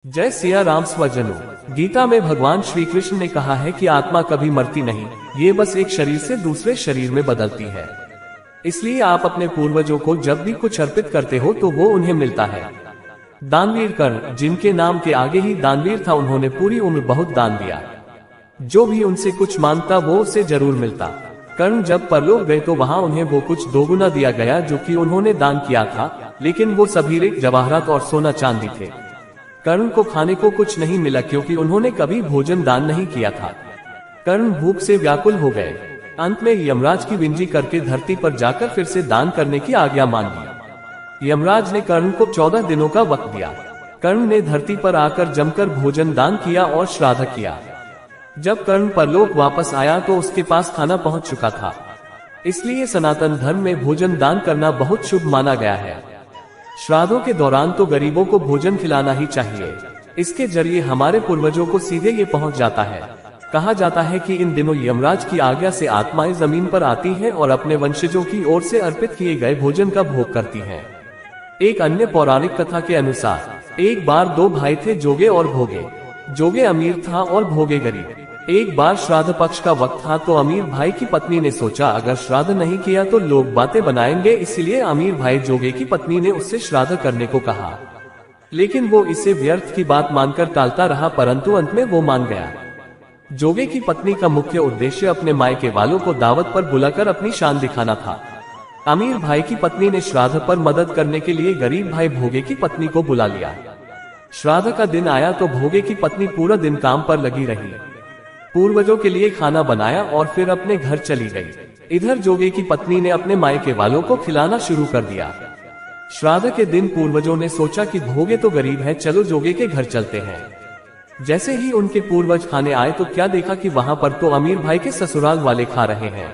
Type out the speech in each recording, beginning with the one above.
जय सिया राम स्वजनों। गीता में भगवान श्री कृष्ण ने कहा है कि आत्मा कभी मरती नहीं, ये बस एक शरीर से दूसरे शरीर में बदलती है। इसलिए आप अपने पूर्वजों को जब भी कुछ अर्पित करते हो तो वो उन्हें मिलता है। दानवीर कर्ण, जिनके नाम के आगे ही दानवीर था, उन्होंने पूरी उम्र बहुत दान दिया। जो भी उनसे कुछ मांगता वो उसे जरूर मिलता। कर्ण जब परलोक गए तो वहाँ उन्हें वो कुछ दोगुना दिया गया जो कि उन्होंने दान किया था, लेकिन वो सभी हीरे जवाहरात और सोना चांदी थे। कर्ण को खाने को कुछ नहीं मिला क्योंकि उन्होंने कभी भोजन दान नहीं किया था। कर्ण भूख से व्याकुल हो गए। अंत में यमराज की विनती करके धरती पर जाकर फिर से दान करने की आज्ञा मांगी। यमराज ने कर्ण को 14 दिनों का वक्त दिया। कर्ण ने धरती पर आकर जमकर भोजन दान किया और श्राद्ध किया। जब कर्ण परलोक वापस आया तो उसके पास खाना पहुंच चुका था। इसलिए सनातन धर्म में भोजन दान करना बहुत शुभ माना गया है। श्राद्धों के दौरान तो गरीबों को भोजन खिलाना ही चाहिए। इसके जरिए हमारे पूर्वजों को सीधे ये पहुंच जाता है। कहा जाता है कि इन दिनों यमराज की आज्ञा से आत्माएं जमीन पर आती हैं और अपने वंशजों की ओर से अर्पित किए गए भोजन का भोग करती हैं। एक अन्य पौराणिक कथा के अनुसार एक बार दो भाई थे, जोगे और भोगे। जोगे अमीर था और भोगे गरीब। एक बार श्राद्ध पक्ष का वक्त था तो अमीर भाई की पत्नी ने सोचा अगर श्राद्ध नहीं किया तो लोग बातें बनाएंगे, इसलिए अमीर भाई जोगे की पत्नी ने उससे श्राद्ध करने को कहा। लेकिन वो इसे व्यर्थ की बात मानकर टालता रहा, परंतु अंत में वो मान गया। जोगे की पत्नी का मुख्य उद्देश्य अपने मायके वालों को दावत पर बुलाकर अपनी शान दिखाना था। अमीर भाई की पत्नी ने श्राद्ध पर मदद करने के लिए गरीब भाई भोगे की पत्नी को बुला लिया। श्राद्ध का दिन आया तो भोगे की पत्नी पूरा दिन काम पर लगी रही। पूर्वजों के लिए खाना बनाया और फिर अपने घर चली गई। इधर जोगे की पत्नी ने अपने मायके वालों को खिलाना शुरू कर दिया। श्राद्ध के दिन पूर्वजों ने सोचा कि भोगे तो गरीब है, चलो जोगे के घर चलते हैं। जैसे ही उनके पूर्वज खाने आए तो क्या देखा कि वहां पर तो अमीर भाई के ससुराल वाले खा रहे हैं।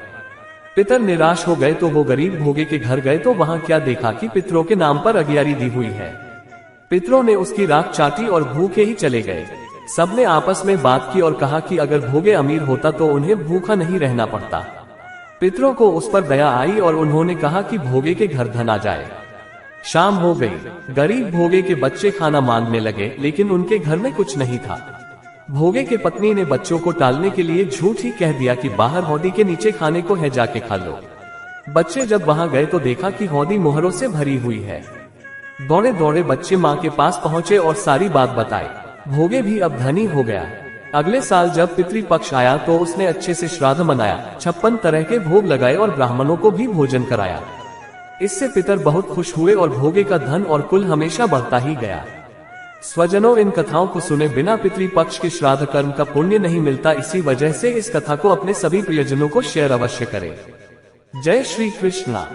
पितर निराश हो गए तो वो गरीब भोगे के घर गए तो वहां क्या देखा कि पितरों के नाम पर अगियारी दी हुई है। पितरों ने उसकी राख चाटी और भूखे ही चले गए। सबने आपस में बात की और कहा कि अगर भोगे अमीर होता तो उन्हें भूखा नहीं रहना पड़ता। पितरों को उस पर दया आई और उन्होंने कहा कि भोगे के घर धन आ जाए। शाम हो गई। गरीब भोगे के बच्चे खाना मांगने लगे, लेकिन उनके घर में कुछ नहीं था। भोगे के पत्नी ने बच्चों को टालने के लिए झूठ ही कह दिया कि बाहर हौदी के नीचे खाने को है, जाके खा लो। बच्चे जब वहां गए तो देखा कि हौदी मोहरों से भरी हुई है। दौड़े दौड़े बच्चे माँ के पास पहुंचे और सारी बात बताई। भोगे भी अब धनी हो गया। अगले साल जब पितृपक्ष आया तो उसने अच्छे से श्राद्ध मनाया, 56 तरह के भोग लगाए और ब्राह्मणों को भी भोजन कराया। इससे पितर बहुत खुश हुए और भोगे का धन और कुल हमेशा बढ़ता ही गया। स्वजनों, इन कथाओं को सुने बिना पितृपक्ष के श्राद्ध कर्म का पुण्य नहीं मिलता। इसी वजह से इस कथा को अपने सभी प्रियजनों को शेयर अवश्य करें। जय श्री कृष्णा।